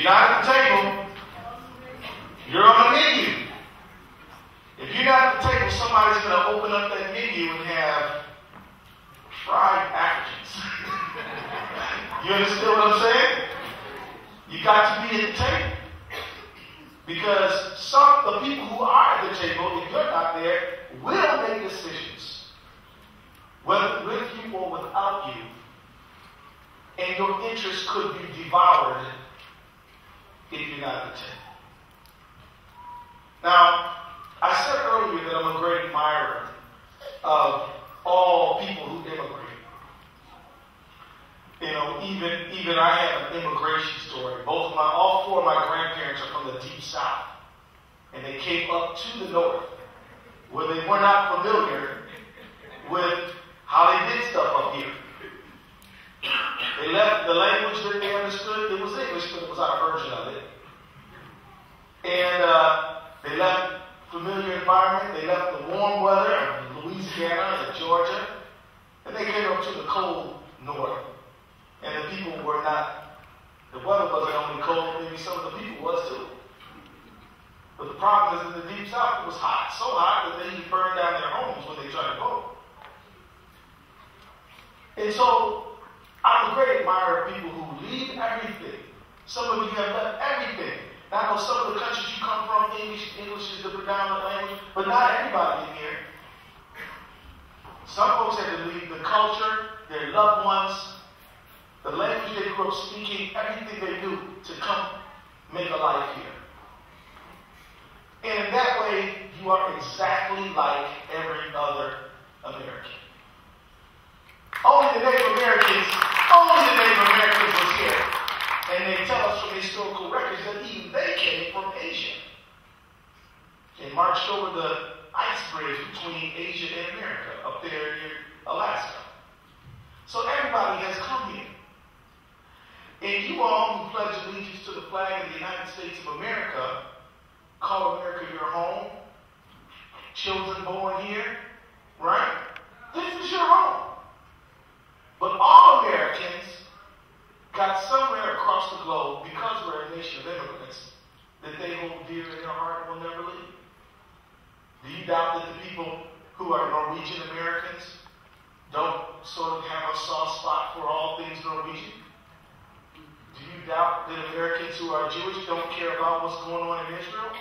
you're not at the table, you're on the menu. If you're not at the table, somebody's going to open up that menu and have fried Africans. You understand what I'm saying? You got to be at the table. Because the people who are at the table, if you're not there, will make decisions, whether with you or without you, and your interests could be devoured if you're not at the table. Now, I said earlier that I'm a great admirer of all people who immigrate. You know, even I have an immigration story. All four of my grandparents are from the deep south. And they came up to the north, where they were not familiar with how they did stuff up here. They left the language that they understood. It was English, but it was our version of it. And they left familiar environment. They left the warm weather of Louisiana and Georgia. And they came up to the cold north. And the people were not, the weather wasn't only cold, maybe some of the people was too. But the problem is in the deep south, it was hot, so hot that they even burned down their homes when they tried to vote. And so, I'm a great admirer of people who leave everything. Some of you have left everything. Now, I know some of the countries you come from, English is the predominant language, but not everybody in here. Some folks had to leave the culture, their loved ones, the language they grew up speaking, everything they do to come make a life here. And in that way, you are exactly like every other American. Only the Native Americans was here. And they tell us from historical records that even they came from Asia. And marched over the ice bridge between Asia and America up there in Alaska. So everybody has come here. And you all who pledge allegiance to the flag of the United States of America, call America your home, children born here, right? This is your home. But all Americans got somewhere across the globe, because we're a nation of immigrants, that they hold dear in their heart and will never leave. Do you doubt that the people who are Norwegian Americans don't sort of have a soft spot for all things Norwegian? Do you doubt that Americans who are Jewish don't care about what's going on in Israel?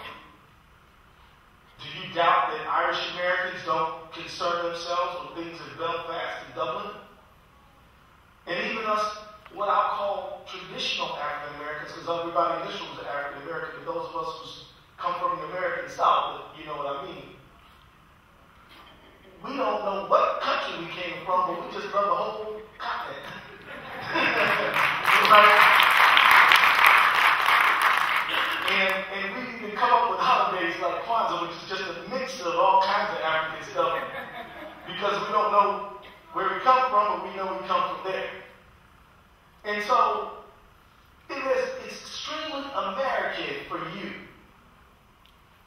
Do you doubt that Irish Americans don't concern themselves with things in Belfast and Dublin? And even us, what I'll call traditional African Americans, because everybody in this room is African American, but those of us who come from the American South, you know what I mean. We don't know what country we came from, but we just love the whole continent. Right? And we even come up with holidays like Kwanzaa, which is just a mix of all kinds of African stuff, because we don't know where we come from, but we know we come from there. And so, it's extremely American for you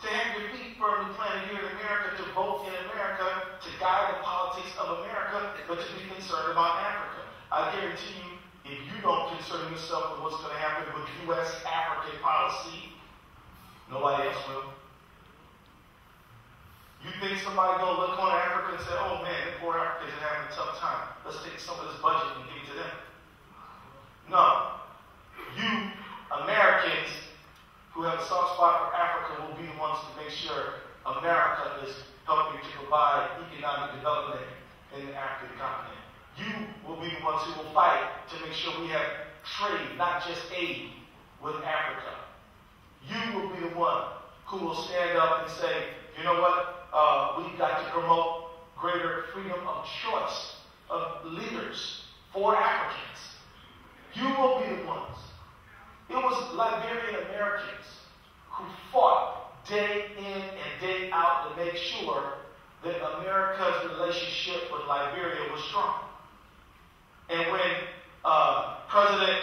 to have your feet firmly planted here in America, to vote in America, to guide the politics of America, but to be concerned about Africa. I guarantee you, if you don't concern yourself with what's going to happen with U.S.-African policy, nobody else will. You think somebody going to look on Africa and say, oh man, the poor Africans are having a tough time. Let's take some of this budget and give it to them. No. You, Americans, who have a soft spot for Africa, will be the ones to make sure America is helping to provide economic development in the African continent. You will be the ones who will fight to make sure we have trade, not just aid, with Africa. You will be the one who will stand up and say, you know what, we've got to promote greater freedom of choice of leaders for Africans. You will be the ones. It was Liberian Americans who fought day in and day out to make sure that America's relationship with Liberia was strong. And when President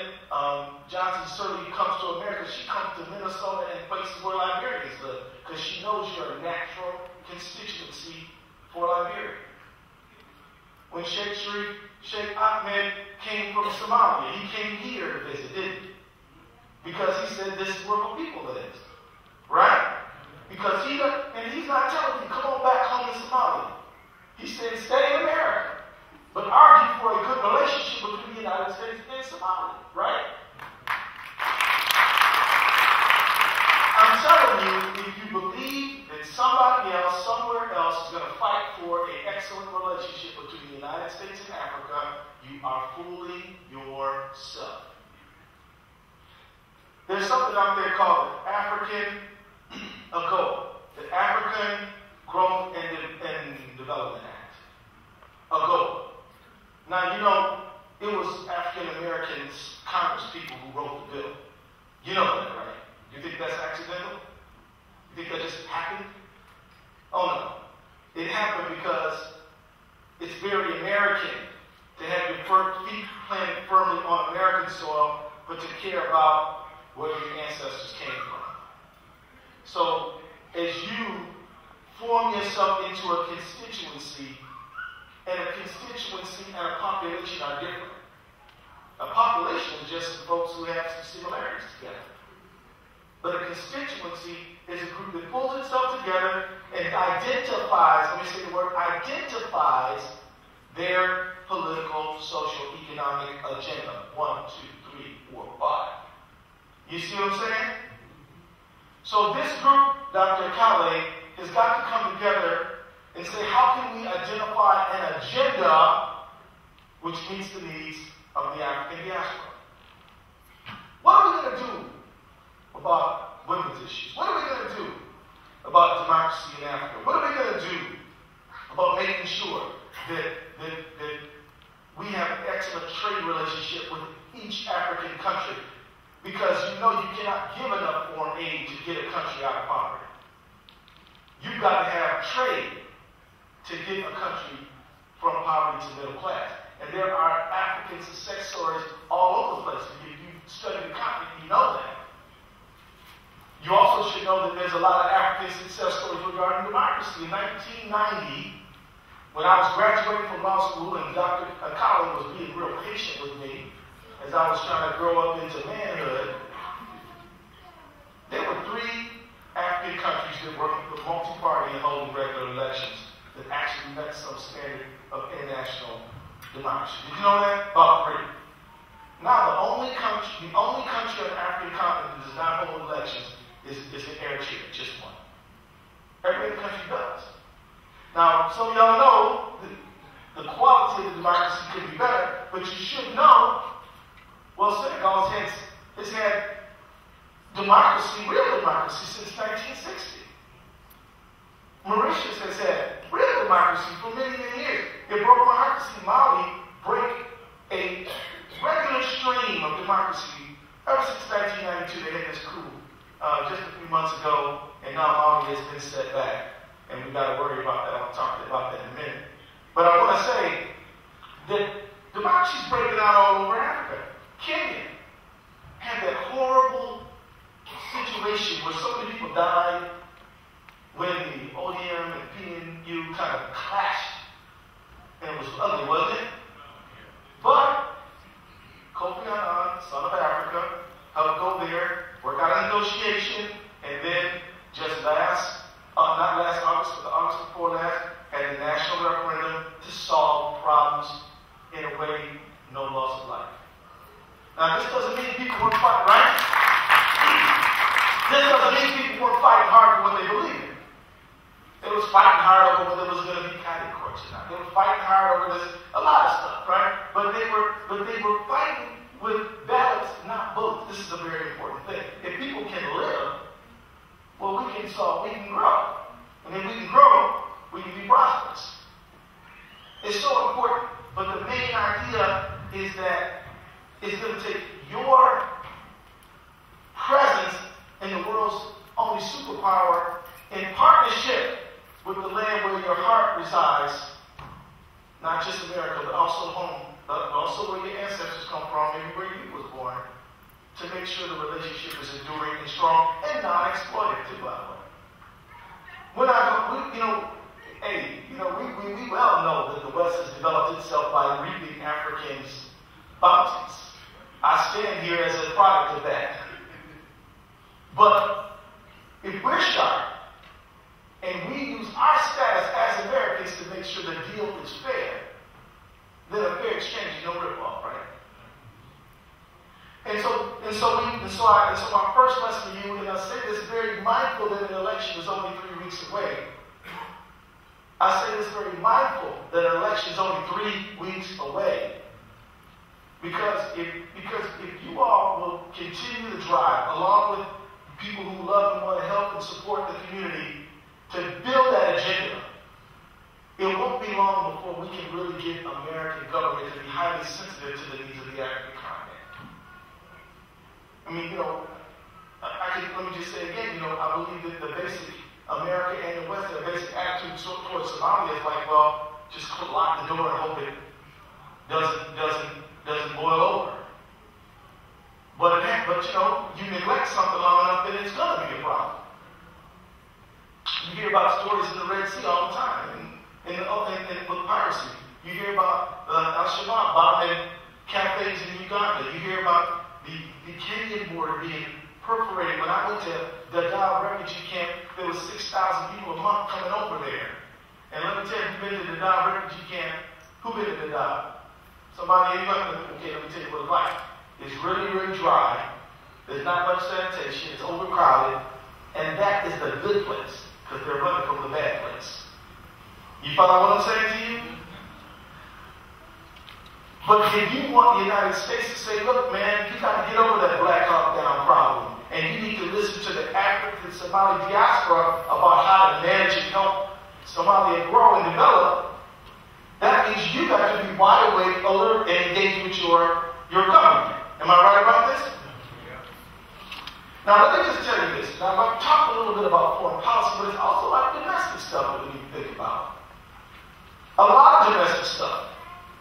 Johnson certainly comes to America, she comes to Minnesota and places where Liberians live, because she knows you're a natural constituency for Liberia. When Sheikh Ahmed came from Somalia, he came here to visit, didn't he? Because he said this is where my people live. Right? Because he's not telling you, come on back home to Somalia. He said, stay in America. But argue for a good relationship between the United States and Somalia. Right? I'm telling you, if you believe that somebody else, somewhere else, is going to fight for an excellent relationship between the United States and Africa, you are fooling yourself. There's something out there called the African the African Growth and Development Act. AGOA. Now, you know, it was African Americans, Congress people who wrote the bill. You know that, right? You think that's accidental? You think that just happened? Oh no. It happened because it's very American to have your feet planted firmly on American soil, but to care about where your ancestors came from. So, as you form yourself into a constituency, and a constituency and a population are different. A population is just folks who have some similarities together. But a constituency is a group that pulls itself together and identifies, let me say the word, identifies their political, social, economic agenda. 1, 2, 3, 4, 5. You see what I'm saying? So this group, Dr. Kale, has got to come together and say, how can we identify an agenda which meets the needs of the African diaspora? What are we going to do about women's issues? What are we going to do about democracy in Africa? What are we going to do about making sure that we have an excellent trade relationship with each African country? Because you know you cannot give enough foreign aid to get a country out of poverty. You've got to have trade to get a country from poverty to middle class. And there are African success stories all over the place. If you study the continent, you know that. You also should know that there's a lot of African success stories regarding democracy. In 1990, when I was graduating from law school and Dr. Akali was being real patient with me, as I was trying to grow up into manhood, there were 3 African countries that were multi-party and holding regular elections that actually met some standard of international democracy. Did you know that? About 3. Now, the only country on the African continent that does not hold elections is Eritrea, just one. Every other country does. Now, some of y'all know the quality of the democracy could be better, but you should know. Well, Senegal has had democracy, real democracy, since 1960. Mauritius has had real democracy for many, many years. It broke my heart to see Mali break a regular stream of democracy. Ever since 1992, they had this coup just a few months ago, and now Mali has been set back. And we've got to worry about that. I'll talk about that in a minute. But I want to say that democracy is breaking out all over Africa. Kenya had that horrible situation where so many people died when the ODM and PNU kind of clashed. And it was ugly, wasn't it? But Kofi Annan, son of Africa, helped go there, work out a negotiation, and then just not last August, but the August before last, had a national referendum to solve problems in a way, no loss of life. Now, this doesn't mean people weren't fighting, right? This doesn't mean people weren't fighting hard for what they believe in. They was fighting hard over whether there was going to be county courts or not. They were fighting hard over this, a lot of stuff, right? But they were fighting with ballots, not bullets. This is a very important thing. If people can live, well, we can grow. And if we can grow, we can be prosperous. It's so important. But the main idea is that it's going to take your presence in the world's only superpower in partnership with the land where your heart resides, not just America, but also home, but also where your ancestors come from, maybe where you was born, to make sure the relationship is enduring and strong and non-exploitative, by the way. We well know that the West has developed itself by reaping Africans' bounties. I stand here as a product of that. But if we're sharp and we use our status as Americans to make sure the deal is fair, then a fair exchange is no rip-off, right? And so my first lesson to you, and I say this very mindful that an election is only 3 weeks away. I say this very mindful that an election is only 3 weeks away. Because if you all will continue to drive, along with people who love and want to help and support the community, to build that agenda, it won't be long before we can really get American government to be highly sensitive to the needs of the African continent. I mean, let me just say again, I believe that the basic America and the West, their basic attitude towards Somalia is like, well, just lock the door and hope it doesn't boil over. But you neglect something long enough, then it's going to be a problem. You hear about stories in the Red Sea all the time, and with piracy. You hear about Al-Shabaab bombing cafes in Uganda. You hear about the Kenyan border being perforated. When I went to the Dadaab refugee camp, there was 6,000 people a month coming over there. And let me tell you, who's been to the Dadaab refugee camp? Who been to the Dadaab? Somebody, okay, let me tell you what it's like. It's really, really dry. There's not much sanitation. It's overcrowded. And that is the good place, because they're running from the bad place. You follow what I'm saying to you? But if you want the United States to say, look, man, you got to get over that Black Hawk Down problem, and you need to listen to the African Somali diaspora about how to manage and help Somalia grow and develop, that means you got to be wide awake, alert, and engaged with your government. Am I right about this? Now, let me just tell you this. Now, I've talked a little bit about foreign policy, but it's also like domestic stuff that we need to think about. A lot of domestic stuff.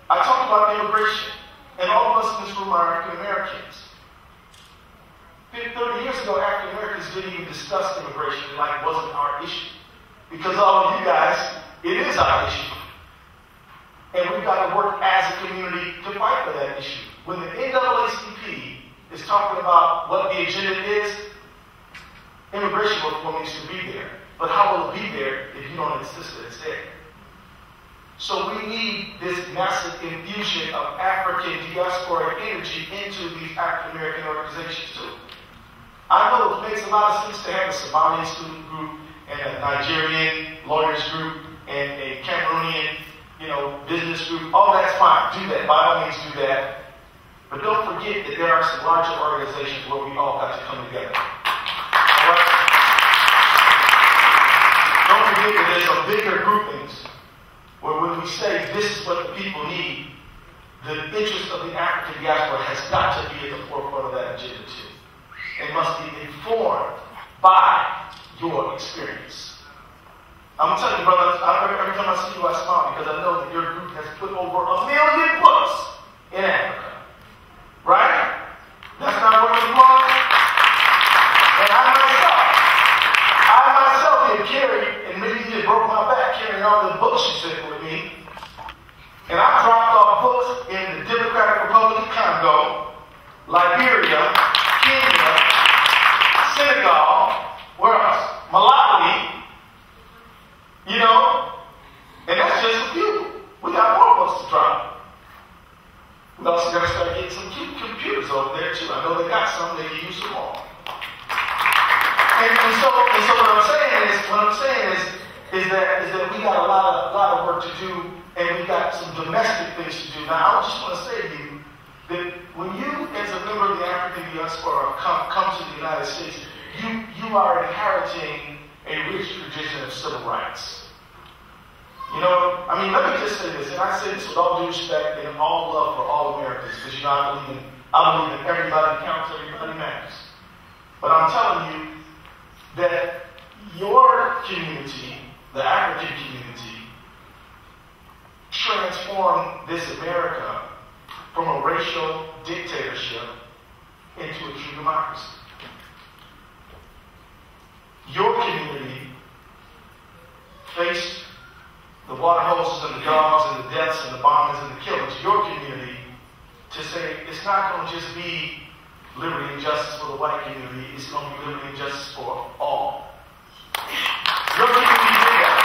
I talked about immigration, and all of us in this room are African Americans. 30 years ago, African Americans didn't even discuss immigration like it wasn't our issue. Because all of you guys, it is our issue. And we've got to work as a community to fight for that issue. When the NAACP is talking about what the agenda is, immigration reform needs to be there. But how will it be there if you don't insist that it's there? So we need this massive infusion of African diaspora energy into these African American organizations too. I know it makes a lot of sense to have a Somali student group and a Nigerian lawyers group and a Cameroonian, business group. All that's fine. Do that. By all means, do that. But don't forget that there are some larger organizations where we all got to come together. All right? Don't forget that there's some bigger groupings where when we say this is what the people need, the interest of the African diaspora has got to be at the forefront of that agenda too. It must be informed by your experience. I'm telling you, brothers, every time I see you, I smile because I know that your group has put over 1 million books in Africa. Right? That's not working for us. And I myself have carried, and maybe you broke my back carrying all the books you sent with me. And I dropped off books in the Democratic Republic of Congo, Liberia, Kenya, Senegal, where else? Malawi, and that's just a few. We got more books to drop. We also got to start getting some computers over there too. I know they got some, they can use them all. And so what I'm saying is that we got a lot of work to do, and we got some domestic things to do. Now, I just want to say to you that when you, as a member of the African diaspora, come to the United States, you are inheriting a rich tradition of civil rights. Let me just say this, and I say this with all due respect and all love for all Americans, because I believe that everybody counts, everybody matters. But I'm telling you that your community, the African community, transformed this America from a racial dictatorship into a true democracy. Your community faced the water hoses and the dogs and the deaths and the bombings and the killings. Your community to say it's not going to just be liberty and justice for the white community, it's going to be liberty and justice for all. Your community did that.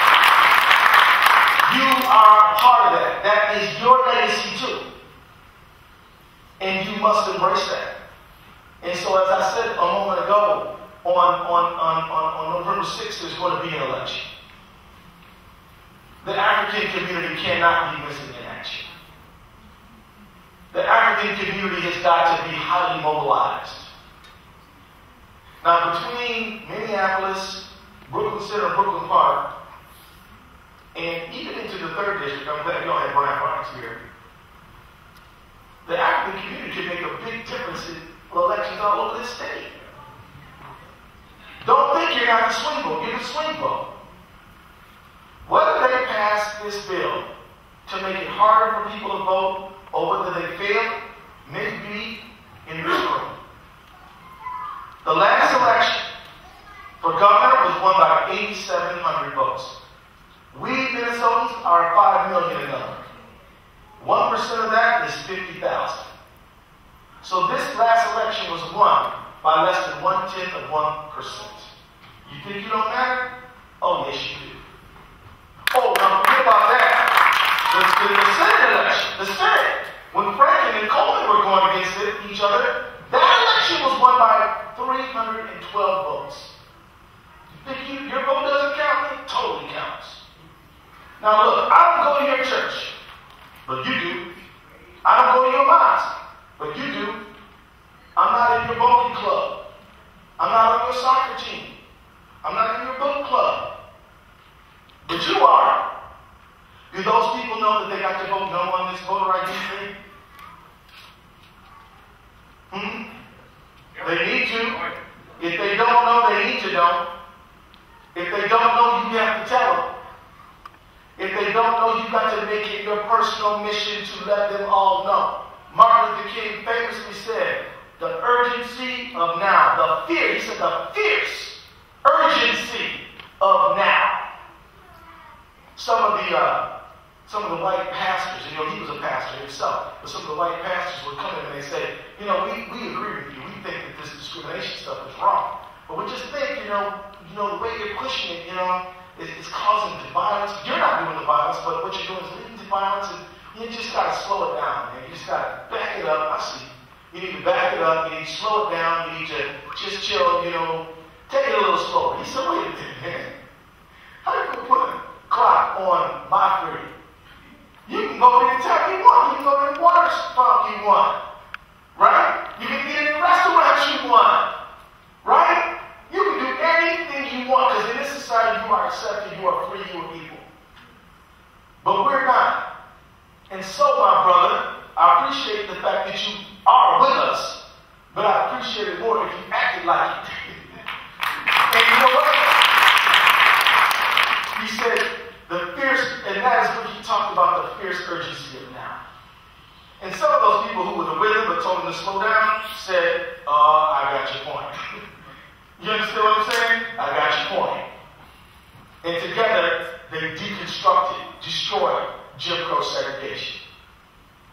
You are part of that. That is your legacy too. And you must embrace that. And so as I said a moment ago, on November 6th, there's going to be an election. The African community cannot be missing in action. The African community has got to be highly mobilized. Now, between Minneapolis, Brooklyn Center, Brooklyn Park, and even into the 3rd district, I'm glad y'all had Brian Barnes here, the African community can make a big difference in elections all over this state. Don't think you're not the swing vote. You're the swing vote. Whether they pass this bill to make it harder for people to vote or whether they fail may be in this room. The last election for governor was won by 8,700 votes. We Minnesotans are 5 million in number. 1% of that is 50,000. So this last election was won by less than 1/10 of 1%. You think you don't matter? Oh, yes, you do. Oh, now forget about that. The Senate election, the Senate, when Franklin and Coleman were going against each other, that election was won by 312 votes. You think your vote doesn't count? It totally counts. Now look, I don't go to your church, but you do. I don't go to your mosque, but you do. I'm not in your bowling club. I'm not on your soccer team. I'm not in your book club. But you are. Do those people know that they got to vote no on this voter ID thing? They need to. If they don't know, they need to know. If they don't know, you have to tell them. If they don't know, you got to make it your personal mission to let them all know. Martin Luther King famously said, the urgency of now, he said the fierce urgency of now. Some of the white pastors, he was a pastor himself, but some of the white pastors would come in and they say, we agree with you. We think that this discrimination stuff is wrong. But we just think, the way you're pushing it, it's causing the violence. You're not doing the violence, but what you're doing is leading to violence, and you just got to slow it down, man. You just got to back it up. I see. You need to back it up. You need to slow it down. You need to just chill, take it a little slower. He said, wait a minute, man. How do you put a clock on my freedom? You can go anytime you want. You can go to the water spout you want. Right? You can get in the restaurant you want. Right? You can do anything you want because in this society you are accepted, you are free, you are equal. But we're not. And so, my brother, I appreciate the fact that you are with us, but I appreciate it more if you acted like it. And you know what? He said, and that is what he talked about, the fierce urgency of now. And some of those people who were with him but told him to slow down said, I got your point. You understand what I'm saying? I got your point. And together, they deconstructed, destroyed Jim Crow segregation.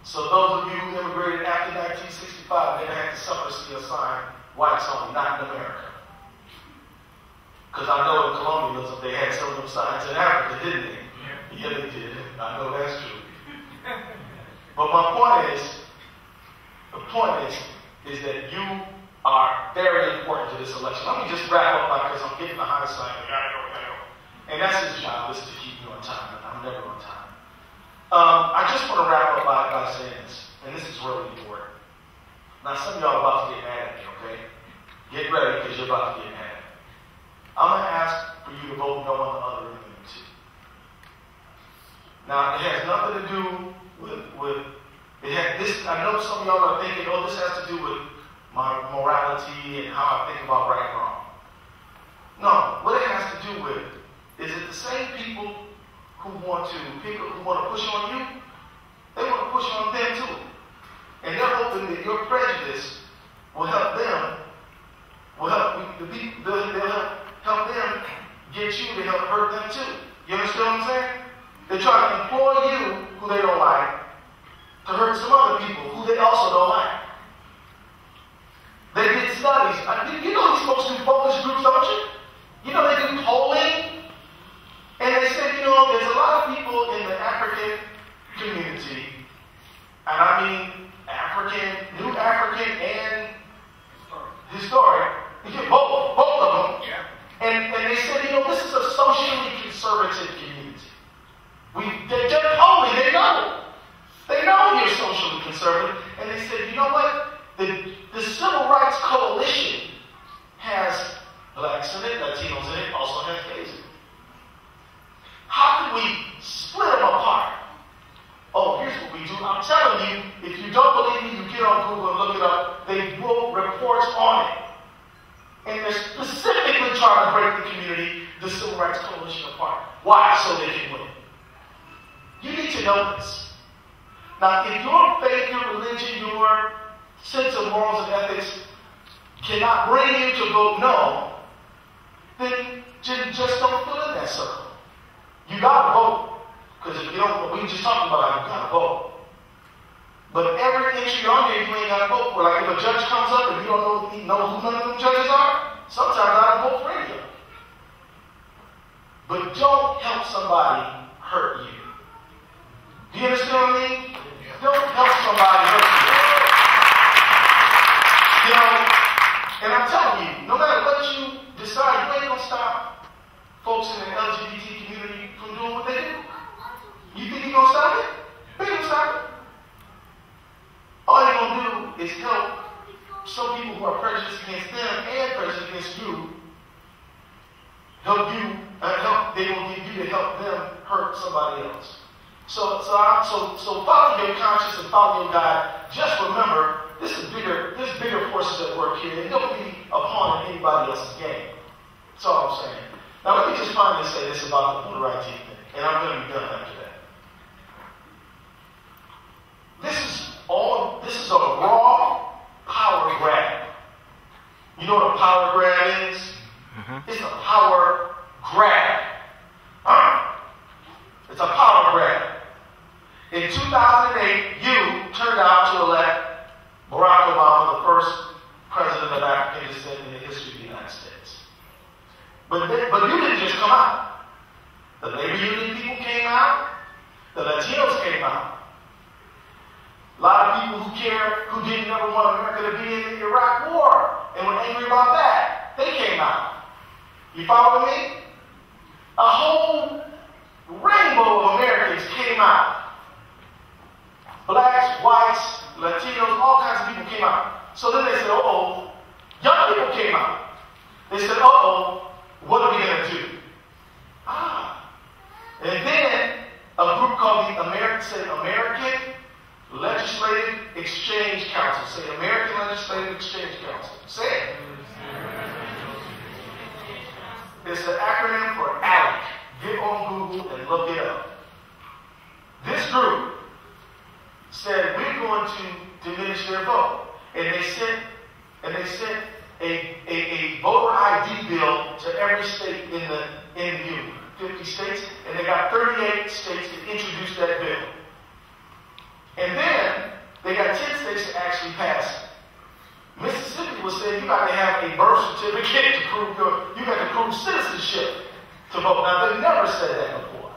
So those of you who immigrated after 1965 never had to suffer to see a sign, whites only, not in America. Because I know in colonialism they had some of them signs in Africa, didn't they? Yeah, they did. I know that's true. But my point is that you are very important to this election. Let me just wrap up because I'm getting the high side. And that's his job, is to keep me on time. I'm never on time. I just want to wrap up by saying this, and this is really important. Now, some of y'all are about to get mad at me, okay? Get ready because you're about to get mad. I'm going to ask for you to vote no on the other amendment too. Now, it has nothing to do with I know some of y'all are thinking, this has to do with my morality and how I think about right and wrong. No, what it has to do with is that the same people who want to push on you, they want to push on them too. And they're hoping that your prejudice will help them, they'll help them get you to help hurt them too. You understand what I'm saying? They try to employ you, who they don't like, to hurt some other people who they also don't like. And they said, this is a socially conservative community. They're holy, they know. They know you're socially conservative. And they said, you know what? The Civil Rights Coalition has blacks in it, Latinos in it, also has gays in it. How can we split them apart? Oh, here's what we do. I'm telling you, if you don't believe me, you get on Google and look it up. They wrote reports on it. And they're specifically trying to break the community, the Civil Rights Coalition, apart. Why? So they can win. You need to know this. Now, if your faith, your religion, your sense of morals and ethics cannot bring you to vote no, then just don't fill in that circle. You gotta vote. Because if you don't, we just talked about it, you gotta vote. But every entry on here, you ain't gotta vote for. Like if a judge comes up and you don't know who none of them judges are, sometimes I don't vote for any of them. But don't help somebody hurt you. Do you understand what I mean? Don't help somebody hurt you. And I'm telling you, no matter what you decide, you ain't gonna stop folks in the LGBT community from doing what they do. You think you're gonna stop it? You ain't gonna stop it. All you're gonna do is help some people who are prejudiced against them and prejudiced against you. They will get you to help them hurt somebody else. So follow your conscience and follow your God. Just remember, there's bigger forces at work here, and don't be a pawn in anybody else's game. That's all I'm saying. Now let me just finally say this about the voter ID thing, and I'm going to be done after that. This is a raw power grab. You know what a power grab is? Mm-hmm. It's a power grab. It's a power grab. In 2008, you turned out to elect Barack Obama, the first president of African descent in the history of the United States. But you didn't just come out. The labor union people came out. The Latinos came out. A lot of people who didn't ever want America to be in the Iraq War and were angry about that, they came out. You follow me? A whole rainbow of Americans came out. Blacks, whites, Latinos, all kinds of people came out. So then they said, uh-oh, young people came out. They said, uh-oh, what are we going to do? And then a group called the American Legislative Exchange Council. Say American Legislative Exchange Council. Say it. It's an acronym for ALEC. Get on Google and look it up. This group said we're going to diminish their vote. And they sent a voter ID bill to every state in the union. 50 states, and they got 38 states to introduce that bill. And then they got 10 states to actually pass it. Mississippi was saying you got to have a birth certificate to prove you got to prove citizenship to vote. Now they never said that before.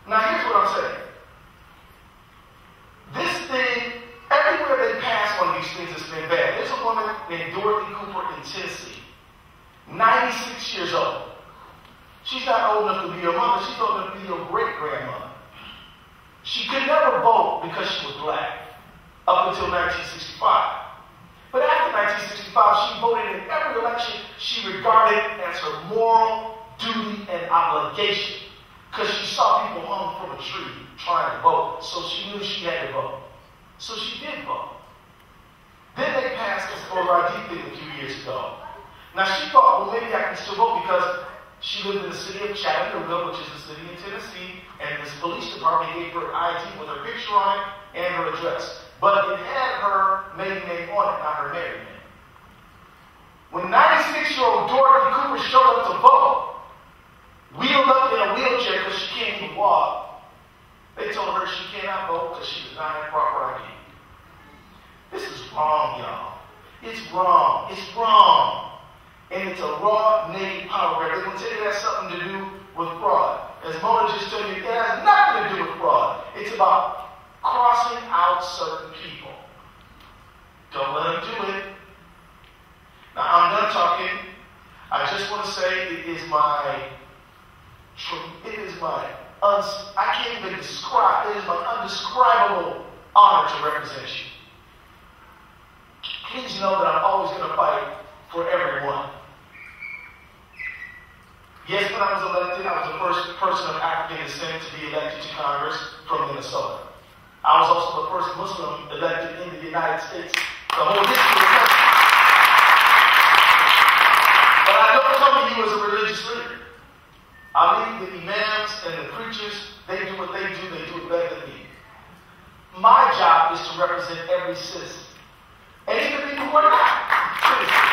Now here's what I'm saying. This thing, everywhere they pass one of these things, it's been bad. There's a woman named Dorothy Cooper in Tennessee, 96 years old. She's not old enough to be your mother. She's old enough to be your great-grandmother. She could never vote because she was black up until 1965. But after 1965, she voted in every election she regarded as her moral duty and obligation because she saw people hung from a tree trying to vote. So she knew she had to vote. So she did vote. Then they passed this voter ID thing a few years ago. Now she thought, well, maybe I can still vote because she lived in the city of Chattanooga, which is a city in Tennessee, and this police department gave her an ID with her picture on it and her address. But it had her maiden name on it, not her married name. When 96-year-old Dorothy Cooper showed up to vote, wheeled up in a wheelchair because she can't even walk, they told her she cannot vote because she does not have proper ID. This is wrong, y'all. It's wrong. It's wrong. And it's a raw, naked power grab. They're going to tell you it has something to do with fraud. As Mona just told you, it has nothing to do with fraud. It's about crossing out certain people. Don't let them do it. Now, I'm done talking. I just want to say it is my I can't even describe, it is my undescribable honor to represent you. Please know that I'm always going to fight for everyone. Yes, when I was elected, I was the first person of African descent to be elected to Congress from Minnesota. I was also the first Muslim elected in the United States, the whole history of the country. But I don't come to you as a religious leader. I leave the imams and the preachers, they do what they do it better than me. My job is to represent every citizen. And even people who are not citizens.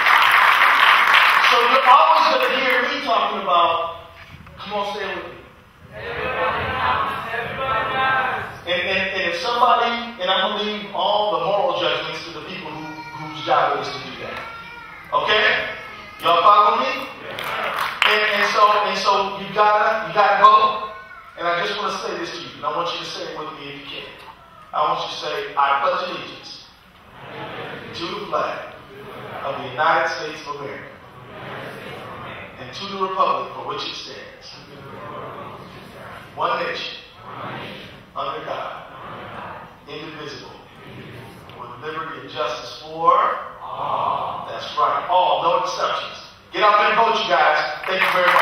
So you're always going to hear me talking about, come on, say it with me. Everybody counts. Everybody matters. And if somebody, and I'm going to leave all the moral judgments to the people whose job it is to do that. Okay? Y'all follow me? And so you gotta vote. And I just want to say this to you, and I want you to say it with me if you can. I want you to say, I pledge allegiance to the flag of the United States of America and to the republic for which it stands, one nation, under God, indivisible, with liberty and justice for all. That's right, all, no exceptions. Get out there and vote, you guys. Thank you very much.